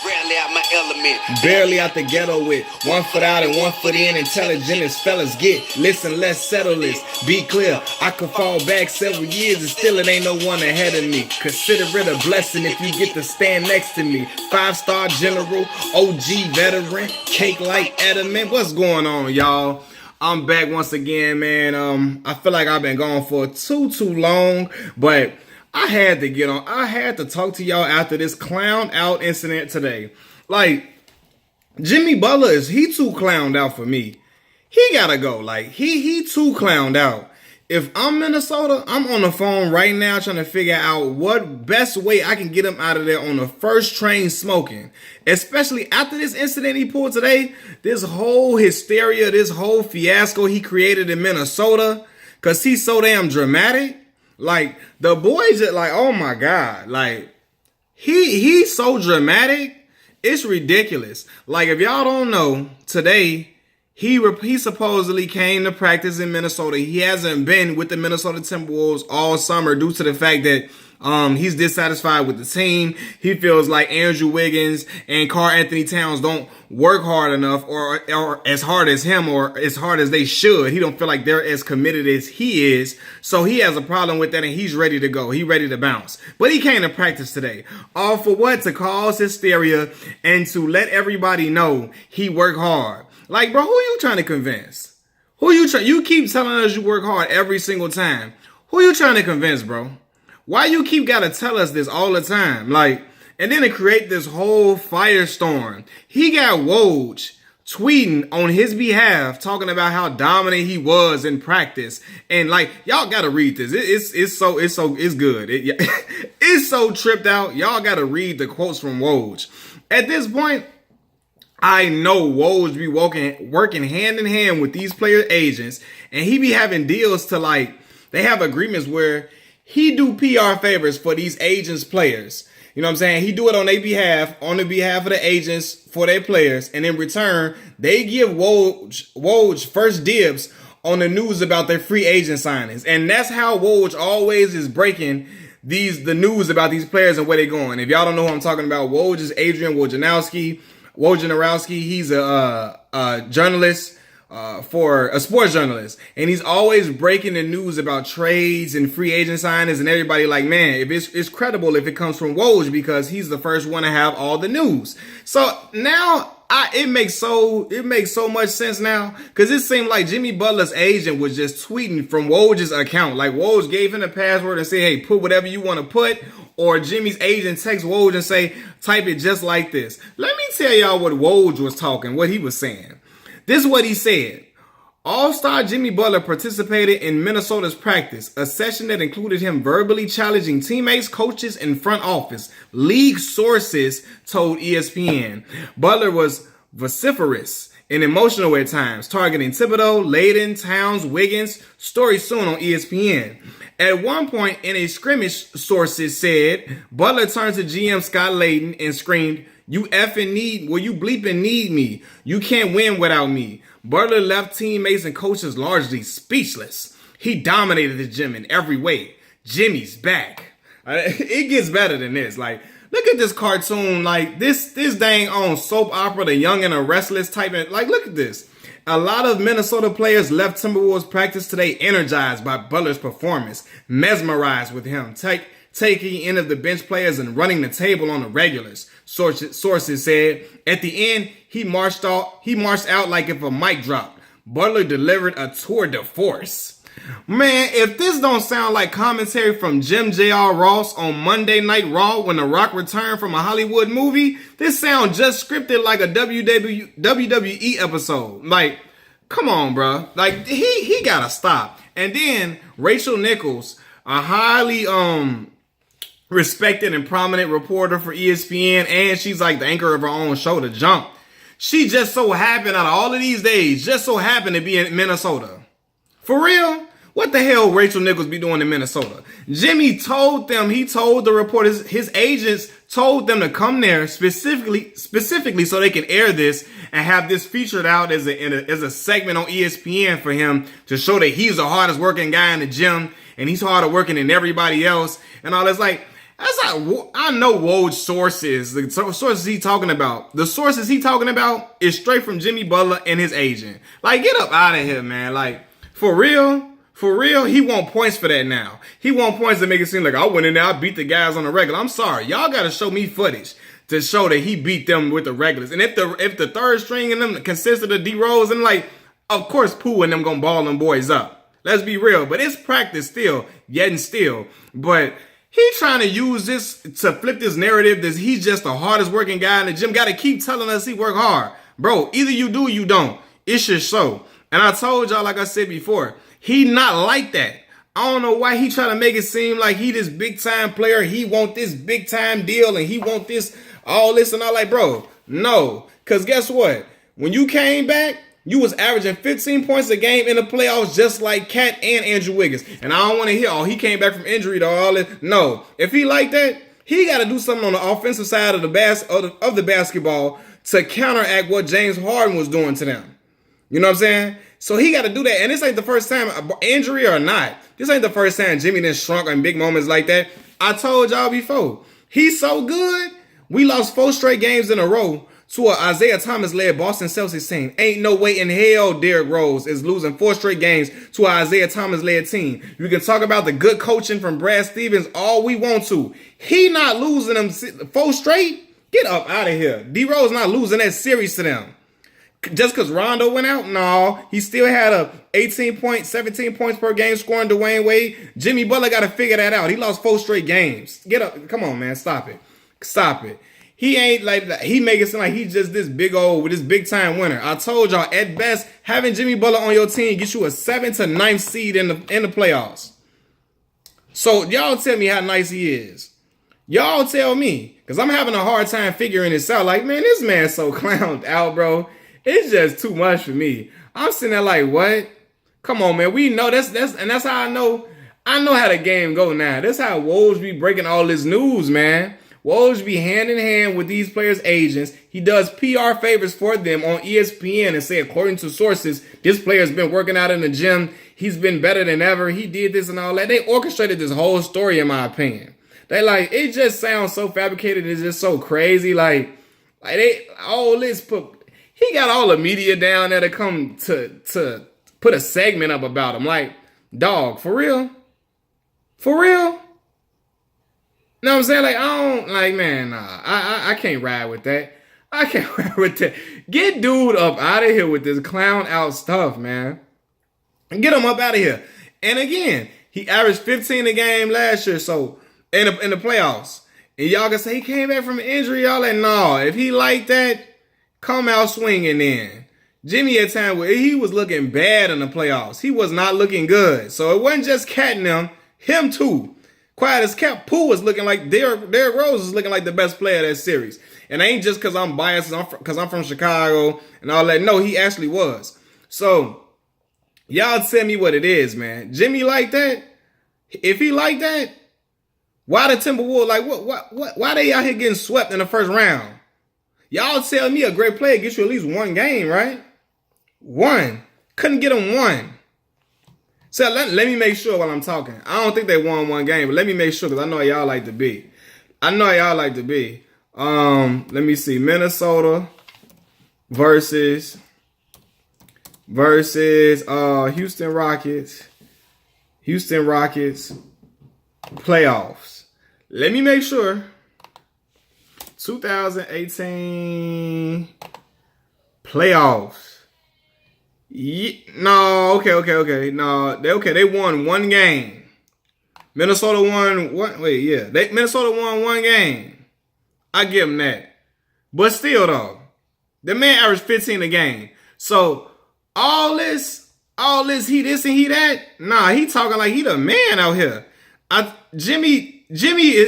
Rarely out my element. Barely out the ghetto with 1 foot out and 1 foot in. Intelligent as fellas get. Listen, let's settle this. Be clear, I could fall back several years and still it ain't no one ahead of me. Consider it a blessing if you get to stand next to me. 5-star general, OG veteran, cake like Edelman. What's going on, y'all? I'm back once again, man. I feel like I've been gone for too long, but I had to get on. I had to talk to y'all after this clown out incident today. Like, Jimmy Butler he too clowned out for me. He gotta go. Like, he too clowned out. If I'm Minnesota, I'm on the phone right now trying to figure out what best way I can get him out of there on the first train smoking. Especially after this incident he pulled today, this whole hysteria, this whole fiasco he created in Minnesota, because he's so damn dramatic. Like, the boys are like, oh my God, like, he's so dramatic, it's ridiculous. Like, if y'all don't know, today, he supposedly came to practice in Minnesota. He hasn't been with the Minnesota Timberwolves all summer due to the fact that he's dissatisfied with the team. He feels like Andrew Wiggins and Karl Anthony Towns don't work hard enough or as hard as him or as hard as they should. He don't feel like they're as committed as he is. So he has a problem with that and he's ready to go. He's ready to bounce. But he came to practice today. All for what? To cause hysteria and to let everybody know he worked hard. Like, bro, who you trying to convince? You keep telling us you work hard every single time. Who you trying to convince, bro? Why you keep gotta tell us this all the time? Like, and then to create this whole firestorm. He got Woj tweeting on his behalf, talking about how dominant he was in practice. And like, y'all gotta read this. It's good. It's so tripped out. Y'all gotta read the quotes from Woj. At this point, I know Woj be working hand in hand with these player agents, and he be having deals to, like, they have agreements where he do PR favors for these agents' players. You know what I'm saying? He do it on their behalf, on the behalf of the agents for their players, and in return, they give Woj first dibs on the news about their free agent signings. And that's how Woj always is breaking the news about these players and where they're going. If y'all don't know who I'm talking about, Woj is Adrian Wojnarowski. He's a journalist, for a sports journalist, and he's always breaking the news about trades and free agent signings, and everybody like, man, if it's credible if it comes from Woj because he's the first one to have all the news. So now it makes so much sense now, because it seemed like Jimmy Butler's agent was just tweeting from Woj's account. Like, Woj gave him the password and said, hey, put whatever you want to put. Or Jimmy's agent texts Woj and say, type it just like this. Let me tell y'all what Woj was what he was saying. This is what he said. All-star Jimmy Butler participated in Minnesota's practice, a session that included him verbally challenging teammates, coaches, and front office. League sources told ESPN. Butler was vociferous and emotional at times, targeting Thibodeau, Layden, Towns, Wiggins. Story soon on ESPN. At one point in a scrimmage, sources said, Butler turned to GM Scott Layden and screamed, you bleeping need me. You can't win without me. Butler left teammates and coaches largely speechless. He dominated the gym in every way. Jimmy's back. It gets better than this. Like, look at this cartoon. Like, this dang on soap opera, The Young and the Restless type. Like, look at this. A lot of Minnesota players left Timberwolves practice today energized by Butler's performance, mesmerized with him, taking in of the bench players and running the table on the regulars. Sources said at the end, he marched out like if a mic dropped. Butler delivered a tour de force. Man, if this don't sound like commentary from Jim J.R. Ross on Monday Night Raw when The Rock returned from a Hollywood movie, this sounds just scripted like a WWE episode. Like, come on, bro. Like, he gotta stop. And then Rachel Nichols, a highly respected and prominent reporter for ESPN, and she's like the anchor of her own show, The Jump. She just so happened out of all of these days, just so happened to be in Minnesota. For real? What the hell Rachel Nichols be doing in Minnesota? Jimmy told them, he told the reporters, his agents told them to come there specifically so they can air this and have this featured out as a segment on ESPN for him to show that he's the hardest working guy in the gym and he's harder working than everybody else and all this. Like, That's like, I know Woj's sources. The sources he talking about. The sources he talking about is straight from Jimmy Butler and his agent. Like, get up out of here, man. Like, for real, he want points for that now. He want points to make it seem like I went in there, I beat the guys on the regular. I'm sorry, y'all got to show me footage to show that he beat them with the regulars. And if the third string in them consisted of D Rose, and like, of course, Pooh and them gonna ball them boys up. Let's be real. But it's practice still, yet and still. But he trying to use this to flip this narrative that he's just the hardest working guy in the gym. Got to keep telling us he work hard. Bro, either you do or you don't. It's just so. And I told y'all, like I said before, he not like that. I don't know why he trying to make it seem like he this big time player. He want this big time deal and he want this, all this and all. Like, bro, no. Because guess what? When you came back, you was averaging 15 points a game in the playoffs just like Cat and Andrew Wiggins. And I don't want to hear, oh, he came back from injury to all this. No. If he like that, he got to do something on the offensive side of the basketball to counteract what James Harden was doing to them. You know what I'm saying? So he got to do that. And this ain't the first time, injury or not, this ain't the first time Jimmy done shrunk in big moments like that. I told y'all before, he's so good, we lost 4 straight games in a row to an Isaiah Thomas-led Boston Celtics team. Ain't no way in hell Derrick Rose is losing 4 straight games to an Isaiah Thomas-led team. You can talk about the good coaching from Brad Stevens all we want to. He not losing them 4 straight. Get up out of here. D-Rose not losing that series to them. Just because Rondo went out? No. He still had a 17 points per game scoring Dwayne Wade. Jimmy Butler got to figure that out. He lost 4 straight games. Get up. Come on, man. Stop it. Stop it. He ain't like that. He make it seem like he's just this big time winner. I told y'all, at best, having Jimmy Butler on your team gets you a 7th to 9th seed in the playoffs. So y'all tell me how nice he is. Y'all tell me, because I'm having a hard time figuring this out. Like, man, this man's so clowned out, bro. It's just too much for me. I'm sitting there like, what? Come on, man. We know that's how I know how the game go now. That's how Woj be breaking all this news, man. Woj be hand in hand with these players' agents. He does PR favors for them on ESPN and say, according to sources, this player's been working out in the gym. He's been better than ever. He did this and all that. They orchestrated this whole story, in my opinion. They like, it just sounds so fabricated. It's just so crazy. Like they all this he got all the media down there to come to put a segment up about him. Like, dog, for real? For real? You know what I'm saying? Like, I don't, like, man, nah. I can't ride with that. I can't ride with that. Get dude up out of here with this clown out stuff, man. Get him up out of here. And again, he averaged 15 a game last year, so in the playoffs. And y'all can say he came back from injury. Y'all like, no, if he like that, come out swinging then. Jimmy at time where he was looking bad in the playoffs. He was not looking good. So it wasn't just Cat and him too. Quiet as kept, Pooh was looking like Derrick Rose was looking like the best player of that series. And it ain't just because I'm biased, because I'm from Chicago and all that. No, he actually was. So y'all tell me what it is, man. Jimmy like that? If he like that, why the Timberwolves, like why they out here getting swept in the first round? Y'all tell me a great player gets you at least 1 game, right? 1. Couldn't get him 1. So let me make sure while I'm talking. I don't think they won 1 game, but let me make sure because I know how y'all like to be. Let me see. Minnesota versus Houston Rockets. Houston Rockets playoffs. Let me make sure. 2018 playoffs. No, okay. No, they won 1 game. Minnesota won one. Minnesota won 1 game. I give them that. But still, though, the man averaged 15 a game. So all this, he this and he that. Nah, he talking like he the man out here. Jimmy,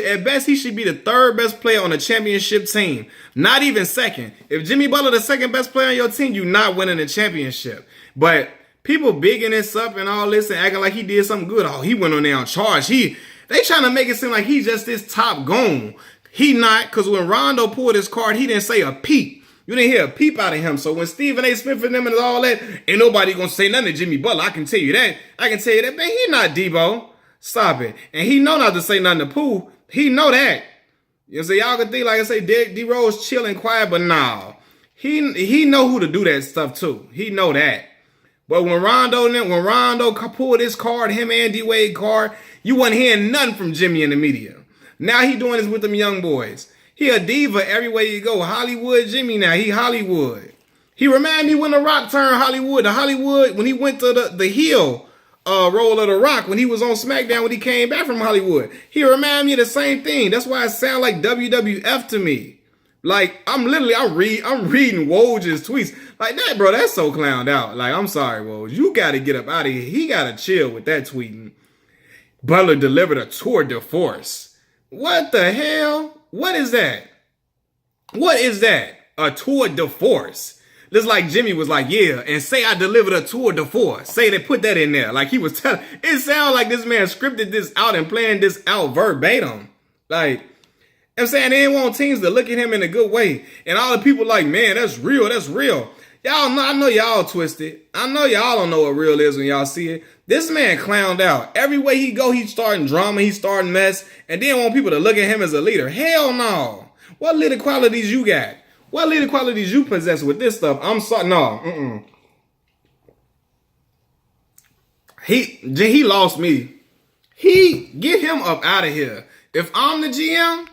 at best, he should be the 3rd best player on the championship team. Not even 2nd. If Jimmy Butler the 2nd best player on your team, you're not winning the championship. But people bigging this up and all this and acting like he did something good. Oh, he went on there on charge. They trying to make it seem like he's just this top goon. He not, because when Rondo pulled his card, he didn't say a peep. You didn't hear a peep out of him. So when Stephen A. Smith and them and all that, ain't nobody going to say nothing to Jimmy Butler. I can tell you that. Man, he not Debo. Stop it. And he know not to say nothing to Pooh. He know that. You know, so y'all can think, like I say, D-Rose chilling, quiet, but nah. He know who to do that stuff too. He know that. But when Rondo pulled his card, him and D-Wade card, you wasn't hearing nothing from Jimmy in the media. Now he doing this with them young boys. He a diva everywhere you go. Hollywood Jimmy now. He Hollywood. He remind me when The Rock turned Hollywood. The Hollywood, when he went to the heel role of The Rock, when he was on SmackDown, when he came back from Hollywood. He remind me of the same thing. That's why it sound like WWF to me. Like, I'm reading Woj's tweets. Like, that, bro, that's so clowned out. Like, I'm sorry, Woj. You got to get up out of here. He got to chill with that tweeting. Butler delivered a tour de force. What the hell? What is that? What is that? A tour de force. Just like Jimmy was like, yeah, and say I delivered a tour de force. Say they put that in there. Like he was telling. It sounds like this man scripted this out and planned this out verbatim. Like, I'm saying they didn't want teams to look at him in a good way. And all the people like, man, that's real. That's real. Y'all know, I know y'all twisted. I know y'all don't know what real is when y'all see it. This man clowned out. Every way he go, he's starting drama. He's starting mess. And then want people to look at him as a leader. Hell no. What leader qualities you got? What leader qualities you possess with this stuff? I'm sorry. No. He lost me. Get him up out of here. If I'm the GM,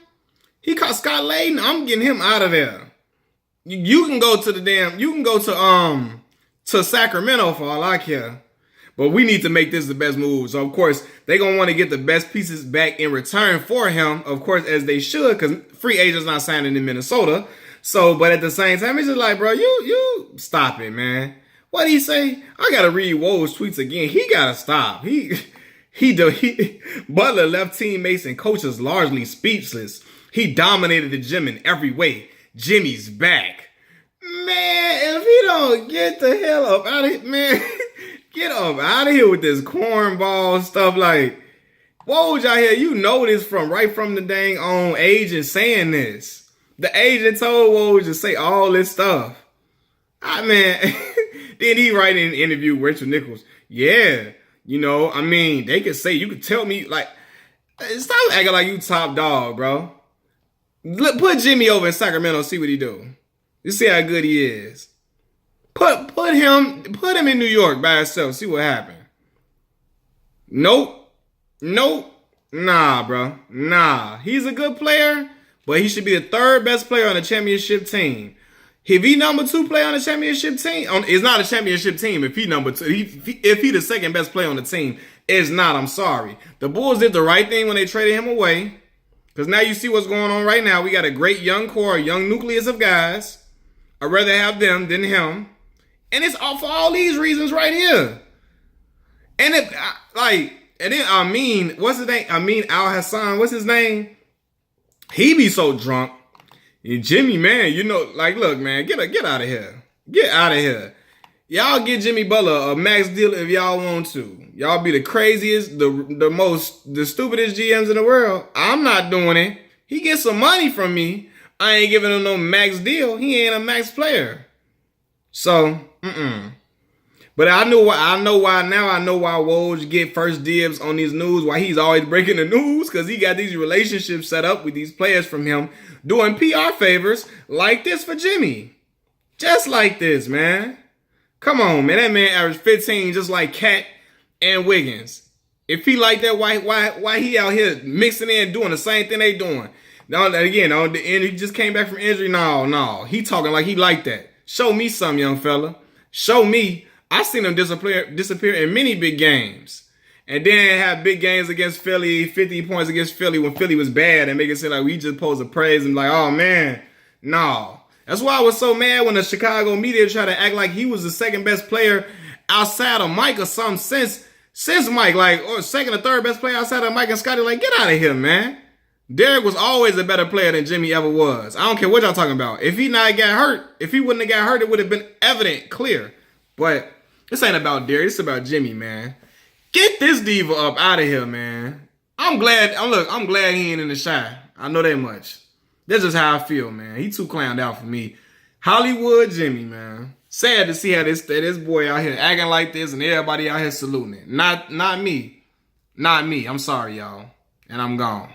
he caught Scott Layden, I'm getting him out of there. You can go to Sacramento for all I care. But we need to make this the best move. So, of course, they're going to want to get the best pieces back in return for him, of course, as they should, because free agents not signing in Minnesota. So, but at the same time, it's just like, bro, you stop it, man. What'd he say? I got to read Woj's tweets again. He got to stop. Butler left teammates and coaches largely speechless. He dominated the gym in every way. Jimmy's back. Man, if he don't get the hell up out of here, man, get up out of here with this cornball stuff. Like, Woj out here, you know this right from the dang on agent saying this. The agent told Woj to say all this stuff. Man, then he write in an interview with Rachel Nichols. Yeah, you know, I mean, they could say, you could tell me, like, stop acting like you top dog, bro. Put Jimmy over in Sacramento, see what he do. You see how good he is. Put him in New York by himself, see what happened. Nope. Nah, bro. Nah. He's a good player, but he should be the third best player on the championship team. If he number 2 player on the championship team, it's not a championship team if he number 2. If he the second best player on the team, it's not. I'm sorry. The Bulls did the right thing when they traded him away. Because now you see what's going on right now. We got a great young core, young nucleus of guys. I'd rather have them than him. And it's all for all these reasons right here. And then Amin, what's his name? Amin Al-Hassan, what's his name? He be so drunk. And Jimmy, man, you know, like, look, man, get out of here. Get out of here. Y'all get Jimmy Butler a max deal if y'all want to. Y'all be the craziest, the stupidest GMs in the world. I'm not doing it. He gets some money from me. I ain't giving him no max deal. He ain't a max player. So, But I know why Woj get first dibs on these news, why he's always breaking the news, because he got these relationships set up with these players from him doing PR favors like this for Jimmy. Just like this, man. Come on, man. That man averaged 15 just like Cat and Wiggins. If he like that, why he out here mixing in doing the same thing they doing? Now, again, on the end, he just came back from injury. No. He talking like he like that. Show me some, young fella. Show me. I seen him disappear in many big games. And then have big games against Philly, 50 points against Philly when Philly was bad, and make it seem like we just supposed to praise him like, oh, man. No. That's why I was so mad when the Chicago media tried to act like he was the second best player outside of Mike or something since Mike, like, or second or third best player outside of Mike and Scotty. Like, get out of here, man. Derek was always a better player than Jimmy ever was. I don't care what y'all talking about. If he wouldn't have got hurt, it would have been evident, clear. But this ain't about Derek. It's about Jimmy, man. Get this diva up out of here, man. I'm glad he ain't in the Shy. I know that much. That's just how I feel, man. He too clowned out for me. Hollywood Jimmy, man. Sad to see how this boy out here acting like this and everybody out here saluting it. Not me. Not me. I'm sorry, y'all. And I'm gone.